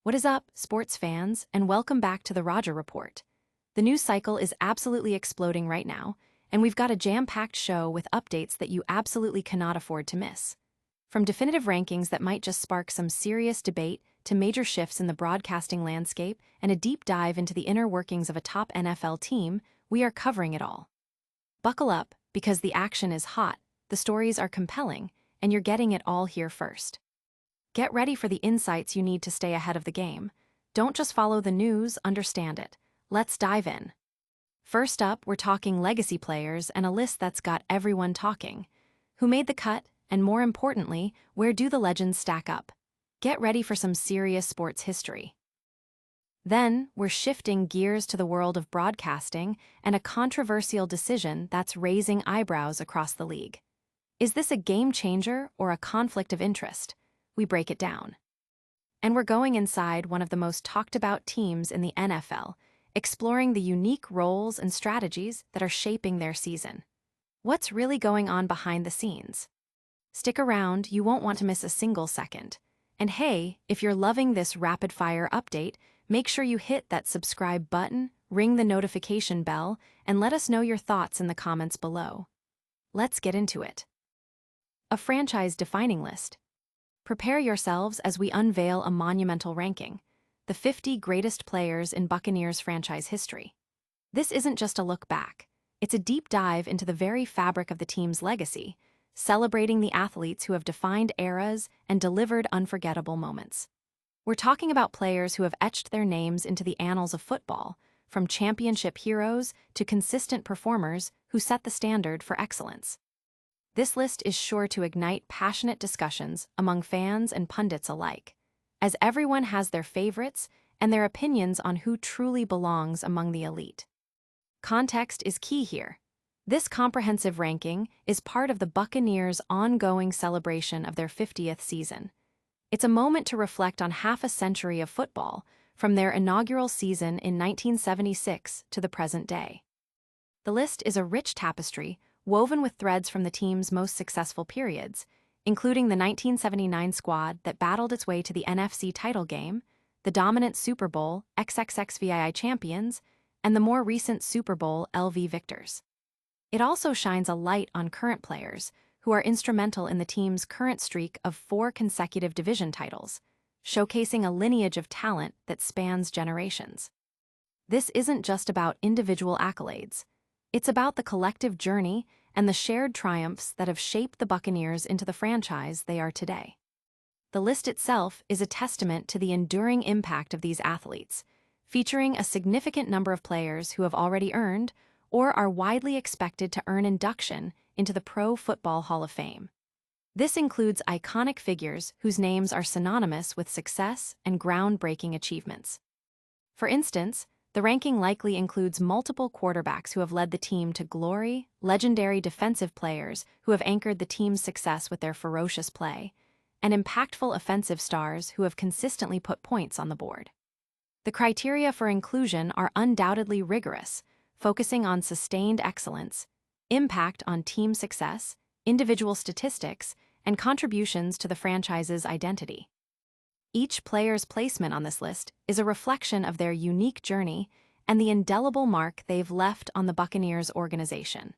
What is up, sports fans, and welcome back to the Roger Report. The news cycle is absolutely exploding right now, and we've got a jam-packed show with updates that you absolutely cannot afford to miss. From definitive rankings that might just spark some serious debate to major shifts in the broadcasting landscape and a deep dive into the inner workings of a top NFL team, we are covering it all. Buckle up, because the action is hot, the stories are compelling, and you're getting it all here first. Get ready for the insights you need to stay ahead of the game. Don't just follow the news, understand it. Let's dive in. First up, we're talking legacy players and a list that's got everyone talking. Who made the cut, and more importantly, where do the legends stack up? Get ready for some serious sports history. Then, we're shifting gears to the world of broadcasting and a controversial decision that's raising eyebrows across the league. Is this a game changer or a conflict of interest? We break it down. And we're going inside one of the most talked about teams in the NFL, exploring the unique roles and strategies that are shaping their season. What's really going on behind the scenes? Stick around, you won't want to miss a single second. And hey, if you're loving this rapid-fire update, make sure you hit that subscribe button, ring the notification bell, and let us know your thoughts in the comments below. Let's get into it. A franchise-defining list. Prepare yourselves as we unveil a monumental ranking, the 50 greatest players in Buccaneers franchise history. This isn't just a look back, it's a deep dive into the very fabric of the team's legacy, celebrating the athletes who have defined eras and delivered unforgettable moments. We're talking about players who have etched their names into the annals of football, from championship heroes to consistent performers who set the standard for excellence. This list is sure to ignite passionate discussions among fans and pundits alike, as everyone has their favorites and their opinions on who truly belongs among the elite. Context is key here. This comprehensive ranking is part of the Buccaneers' ongoing celebration of their 50th season. It's a moment to reflect on half a century of football, from their inaugural season in 1976 to the present day. The list is a rich tapestry woven with threads from the team's most successful periods, including the 1979 squad that battled its way to the NFC title game, the dominant Super Bowl XXXVII champions, and the more recent Super Bowl LV victors. It also shines a light on current players who are instrumental in the team's current streak of 4 consecutive division titles, showcasing a lineage of talent that spans generations. This isn't just about individual accolades. It's about the collective journey and the shared triumphs that have shaped the Buccaneers into the franchise they are today. The list itself is a testament to the enduring impact of these athletes, featuring a significant number of players who have already earned or are widely expected to earn induction into the Pro Football Hall of Fame. This includes iconic figures whose names are synonymous with success and groundbreaking achievements. For instance, the ranking likely includes multiple quarterbacks who have led the team to glory, legendary defensive players who have anchored the team's success with their ferocious play, and impactful offensive stars who have consistently put points on the board. The criteria for inclusion are undoubtedly rigorous, focusing on sustained excellence, impact on team success, individual statistics, and contributions to the franchise's identity. Each player's placement on this list is a reflection of their unique journey and the indelible mark they've left on the Buccaneers organization.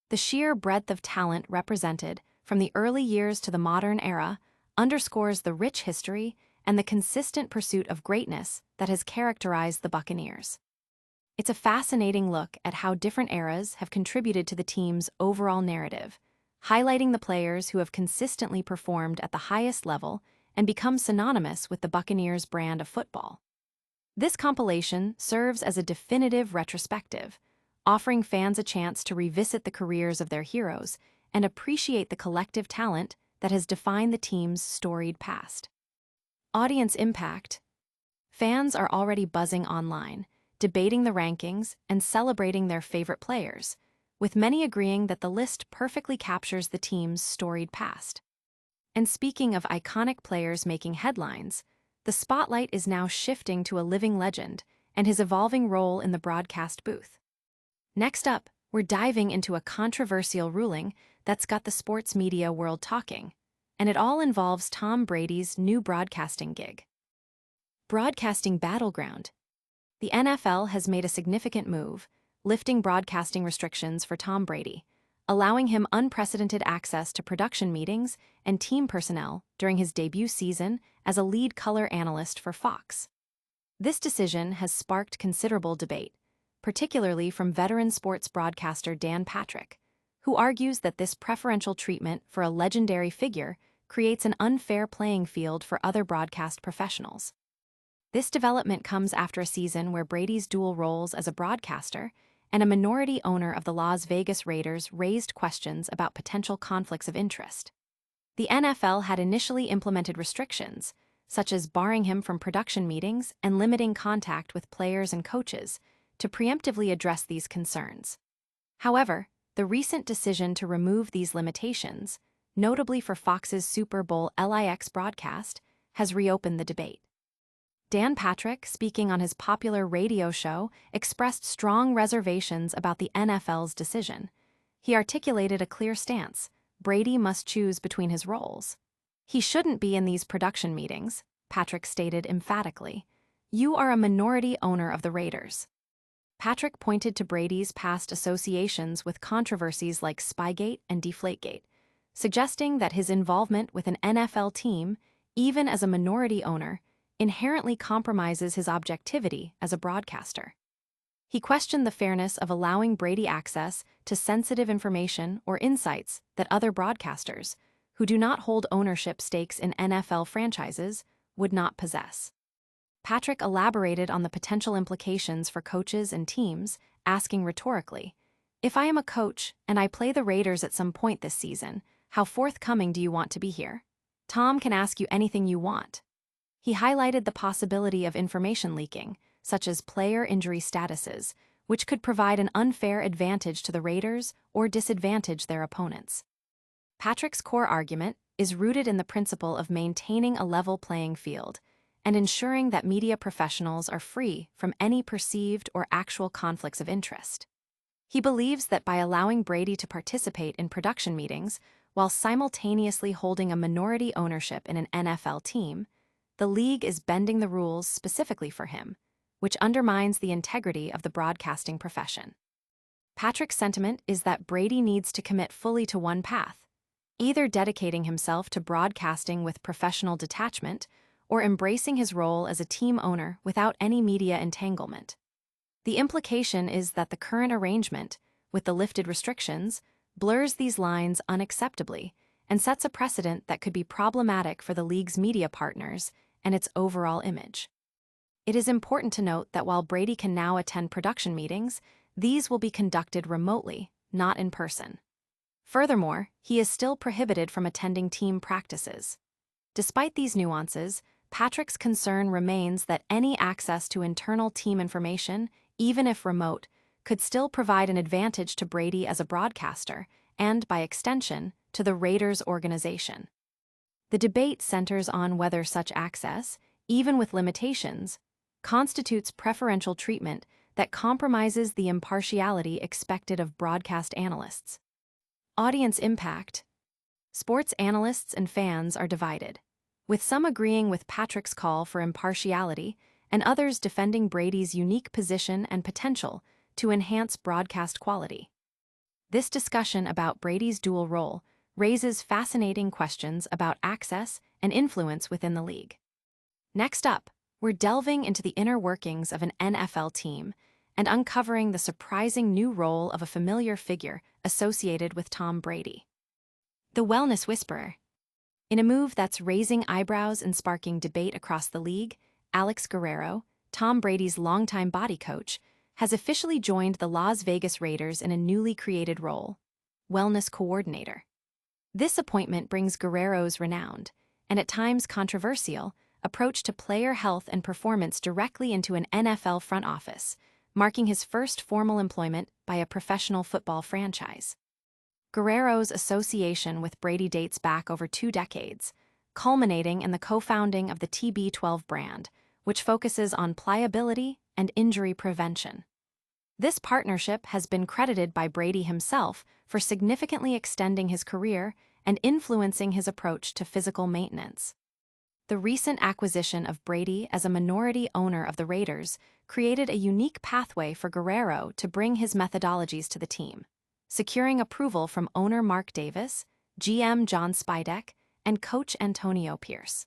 The sheer breadth of talent represented, from the early years to the modern era, underscores the rich history and the consistent pursuit of greatness that has characterized the Buccaneers. It's a fascinating look at how different eras have contributed to the team's overall narrative, highlighting the players who have consistently performed at the highest level and become synonymous with the Buccaneers brand of football. This compilation serves as a definitive retrospective, offering fans a chance to revisit the careers of their heroes and appreciate the collective talent that has defined the team's storied past. Audience impact. Fans are already buzzing online, debating the rankings and celebrating their favorite players, with many agreeing that the list perfectly captures the team's storied past. And speaking of iconic players making headlines, the spotlight is now shifting to a living legend and his evolving role in the broadcast booth. Next up, we're diving into a controversial ruling that's got the sports media world talking, and it all involves Tom Brady's new broadcasting gig. Broadcasting battleground. The NFL has made a significant move, lifting broadcasting restrictions for Tom Brady, allowing him unprecedented access to production meetings and team personnel during his debut season as a lead color analyst for Fox. This decision has sparked considerable debate, particularly from veteran sports broadcaster Dan Patrick, who argues that this preferential treatment for a legendary figure creates an unfair playing field for other broadcast professionals. This development comes after a season where Brady's dual roles as a broadcaster and a minority owner of the Las Vegas Raiders raised questions about potential conflicts of interest. The NFL had initially implemented restrictions, such as barring him from production meetings and limiting contact with players and coaches, to preemptively address these concerns. However, the recent decision to remove these limitations, notably for Fox's Super Bowl LIX broadcast, has reopened the debate. Dan Patrick, speaking on his popular radio show, expressed strong reservations about the NFL's decision. He articulated a clear stance: Brady must choose between his roles. "He shouldn't be in these production meetings," Patrick stated emphatically. "You are a minority owner of the Raiders." Patrick pointed to Brady's past associations with controversies like Spygate and Deflategate, suggesting that his involvement with an NFL team, even as a minority owner, inherently compromises his objectivity as a broadcaster. He questioned the fairness of allowing Brady access to sensitive information or insights that other broadcasters, who do not hold ownership stakes in NFL franchises, would not possess. Patrick elaborated on the potential implications for coaches and teams, asking rhetorically, "If I am a coach and I play the Raiders at some point this season, how forthcoming do you want to be here? Tom can ask you anything you want." He highlighted the possibility of information leaking, such as player injury statuses, which could provide an unfair advantage to the Raiders or disadvantage their opponents. Patrick's core argument is rooted in the principle of maintaining a level playing field and ensuring that media professionals are free from any perceived or actual conflicts of interest. He believes that by allowing Brady to participate in production meetings while simultaneously holding a minority ownership in an NFL team, the league is bending the rules specifically for him, which undermines the integrity of the broadcasting profession. Patrick's sentiment is that Brady needs to commit fully to one path, either dedicating himself to broadcasting with professional detachment or embracing his role as a team owner without any media entanglement. The implication is that the current arrangement, with the lifted restrictions, blurs these lines unacceptably and sets a precedent that could be problematic for the league's media partners and its overall image. It is important to note that while Brady can now attend production meetings, these will be conducted remotely, not in person. Furthermore, he is still prohibited from attending team practices. Despite these nuances, Patrick's concern remains that any access to internal team information, even if remote, could still provide an advantage to Brady as a broadcaster and, by extension, to the Raiders organization. The debate centers on whether such access, even with limitations, constitutes preferential treatment that compromises the impartiality expected of broadcast analysts. Audience impact. Sports analysts and fans are divided, with some agreeing with Patrick's call for impartiality and others defending Brady's unique position and potential to enhance broadcast quality. This discussion about Brady's dual role raises fascinating questions about access and influence within the league. Next up, we're delving into the inner workings of an NFL team and uncovering the surprising new role of a familiar figure associated with Tom Brady. The Wellness Whisperer. In a move that's raising eyebrows and sparking debate across the league, Alex Guerrero, Tom Brady's longtime body coach, has officially joined the Las Vegas Raiders in a newly created role, Wellness Coordinator. This appointment brings Guerrero's renowned, and at times controversial, approach to player health and performance directly into an NFL front office, marking his first formal employment by a professional football franchise. Guerrero's association with Brady dates back over 2 decades, culminating in the co-founding of the TB12 brand, which focuses on pliability and injury prevention. This partnership has been credited by Brady himself for significantly extending his career and influencing his approach to physical maintenance. The recent acquisition of Brady as a minority owner of the Raiders created a unique pathway for Guerrero to bring his methodologies to the team, securing approval from owner Mark Davis, GM John Spidek, and coach Antonio Pierce.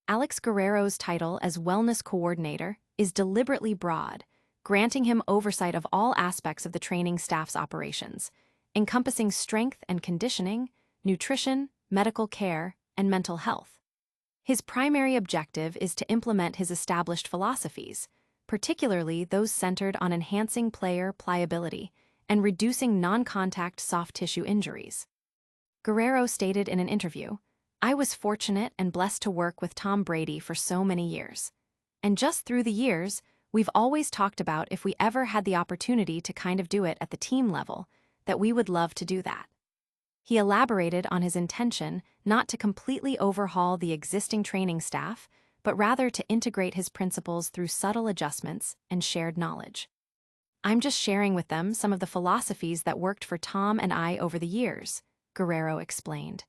Alex Guerrero's title as wellness coordinator is deliberately broad, granting him oversight of all aspects of the training staff's operations, encompassing strength and conditioning, nutrition, medical care, and mental health. His primary objective is to implement his established philosophies, particularly those centered on enhancing player pliability and reducing non-contact soft tissue injuries. Guerrero stated in an interview, "I was fortunate and blessed to work with Tom Brady for so many years. And just through the years, we've always talked about if we ever had the opportunity to kind of do it at the team level, that we would love to do that." He elaborated on his intention not to completely overhaul the existing training staff, but rather to integrate his principles through subtle adjustments and shared knowledge. "I'm just sharing with them some of the philosophies that worked for Tom and I over the years," Guerrero explained.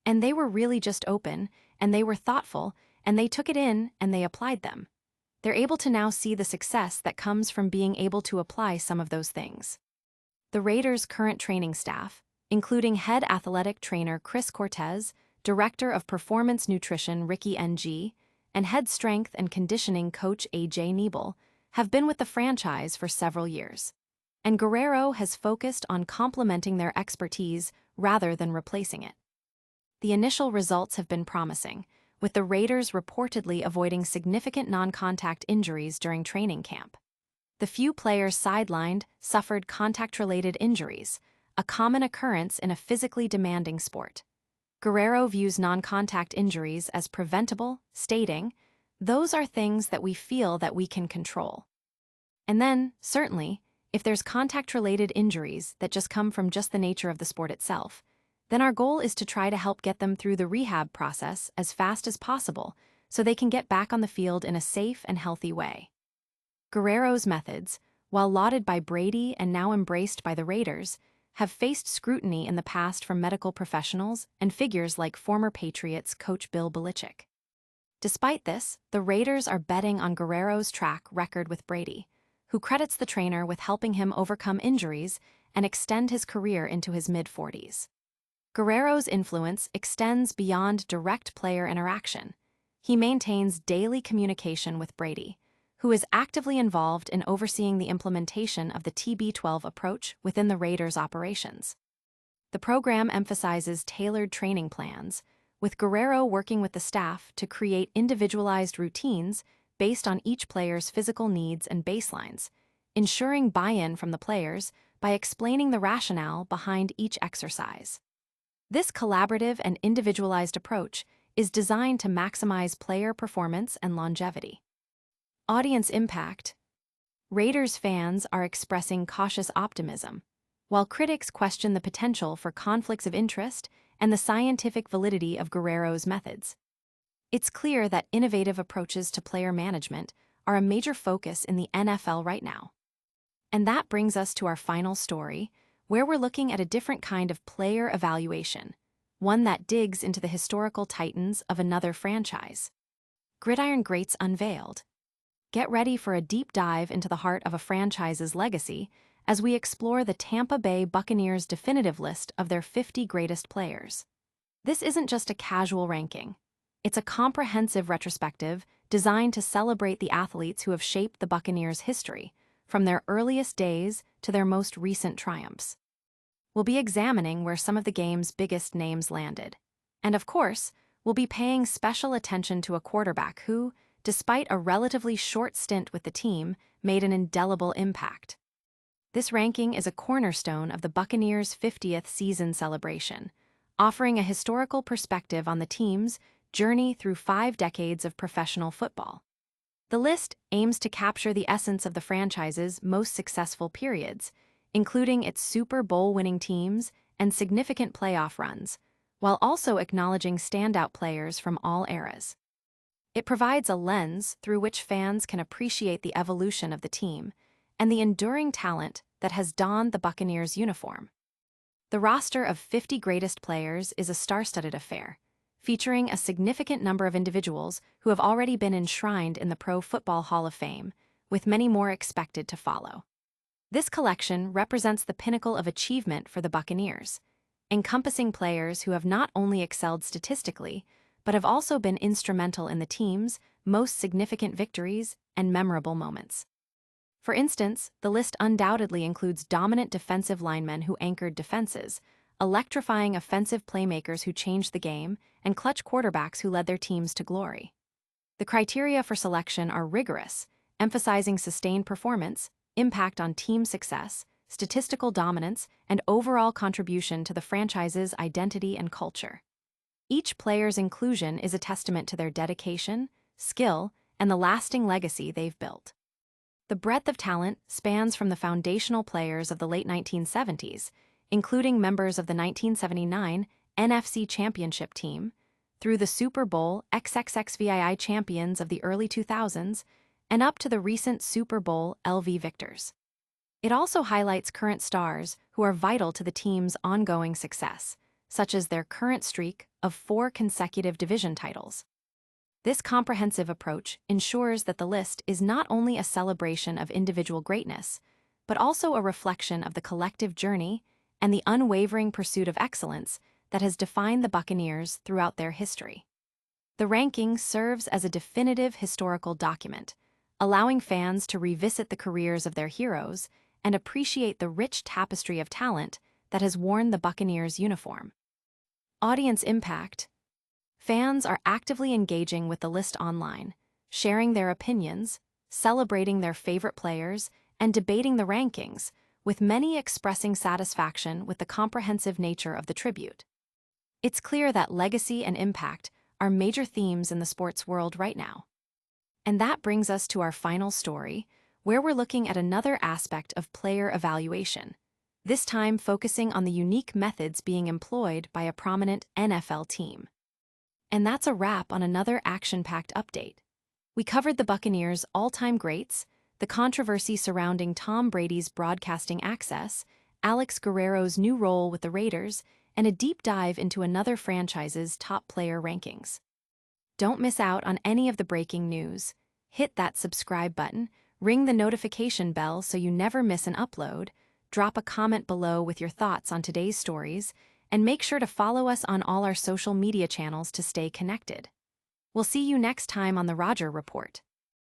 "And they were really just open, and they were thoughtful, and they took it in and they applied them. They're able to now see the success that comes from being able to apply some of those things." The Raiders' current training staff, including head athletic trainer Chris Cortez, director of performance nutrition Ricky Ng, and head strength and conditioning coach AJ Niebel, have been with the franchise for several years. And Guerrero has focused on complementing their expertise rather than replacing it. The initial results have been promising, with the Raiders reportedly avoiding significant non-contact injuries during training camp. The few players sidelined suffered contact-related injuries, a common occurrence in a physically demanding sport. Guerrero views non-contact injuries as preventable, stating, "Those are things that we feel that we can control." And then, certainly, if there's contact-related injuries that just come from just the nature of the sport itself, then our goal is to try to help get them through the rehab process as fast as possible so they can get back on the field in a safe and healthy way. Guerrero's methods, while lauded by Brady and now embraced by the Raiders, have faced scrutiny in the past from medical professionals and figures like former Patriots coach Bill Belichick. Despite this, the Raiders are betting on Guerrero's track record with Brady, who credits the trainer with helping him overcome injuries and extend his career into his mid-40s. Guerrero's influence extends beyond direct player interaction. He maintains daily communication with Brady, who is actively involved in overseeing the implementation of the TB12 approach within the Raiders' operations. The program emphasizes tailored training plans, with Guerrero working with the staff to create individualized routines based on each player's physical needs and baselines, ensuring buy-in from the players by explaining the rationale behind each exercise. This collaborative and individualized approach is designed to maximize player performance and longevity. Audience impact. Raiders fans are expressing cautious optimism, while critics question the potential for conflicts of interest and the scientific validity of Guerrero's methods. It's clear that innovative approaches to player management are a major focus in the NFL right now. And that brings us to our final story, where we're looking at a different kind of player evaluation, one that digs into the historical titans of another franchise. Gridiron Greats unveiled. Get ready for a deep dive into the heart of a franchise's legacy as we explore the Tampa Bay Buccaneers' definitive list of their 50 greatest players. This isn't just a casual ranking. It's a comprehensive retrospective designed to celebrate the athletes who have shaped the Buccaneers' history, from their earliest days to their most recent triumphs. We'll be examining where some of the game's biggest names landed. And of course, we'll be paying special attention to a quarterback who, despite a relatively short stint with the team, made an indelible impact. This ranking is a cornerstone of the Buccaneers' 50th season celebration, offering a historical perspective on the team's journey through 5 decades of professional football. The list aims to capture the essence of the franchise's most successful periods, including its Super Bowl-winning teams and significant playoff runs, while also acknowledging standout players from all eras. It provides a lens through which fans can appreciate the evolution of the team and the enduring talent that has donned the Buccaneers uniform. The roster of 50 greatest players is a star-studded affair, featuring a significant number of individuals who have already been enshrined in the Pro Football Hall of Fame, with many more expected to follow. This collection represents the pinnacle of achievement for the Buccaneers, encompassing players who have not only excelled statistically, but have also been instrumental in the team's most significant victories and memorable moments. For instance, the list undoubtedly includes dominant defensive linemen who anchored defenses, electrifying offensive playmakers who changed the game, and clutch quarterbacks who led their teams to glory. The criteria for selection are rigorous, emphasizing sustained performance, impact on team success, statistical dominance, and overall contribution to the franchise's identity and culture. Each player's inclusion is a testament to their dedication, skill, and the lasting legacy they've built. The breadth of talent spans from the foundational players of the late 1970s, including members of the 1979 NFC Championship team, through the Super Bowl XXXVII champions of the early 2000s, and up to the recent Super Bowl LV victors. It also highlights current stars who are vital to the team's ongoing success, such as their current streak of 4 consecutive division titles. This comprehensive approach ensures that the list is not only a celebration of individual greatness, but also a reflection of the collective journey and the unwavering pursuit of excellence that has defined the Buccaneers throughout their history. The ranking serves as a definitive historical document, allowing fans to revisit the careers of their heroes and appreciate the rich tapestry of talent that has worn the Buccaneers' uniform. Audience impact. Fans are actively engaging with the list online, sharing their opinions, celebrating their favorite players, and debating the rankings, with many expressing satisfaction with the comprehensive nature of the tribute. It's clear that legacy and impact are major themes in the sports world right now. And that brings us to our final story, where we're looking at another aspect of player evaluation, this time focusing on the unique methods being employed by a prominent NFL team. And that's a wrap on another action-packed update. We covered the Buccaneers' all-time greats, the controversy surrounding Tom Brady's broadcasting access, Alex Guerrero's new role with the Raiders, and a deep dive into another franchise's top player rankings. Don't miss out on any of the breaking news. Hit that subscribe button, ring the notification bell so you never miss an upload, drop a comment below with your thoughts on today's stories, and make sure to follow us on all our social media channels to stay connected. We'll see you next time on the Roger Report.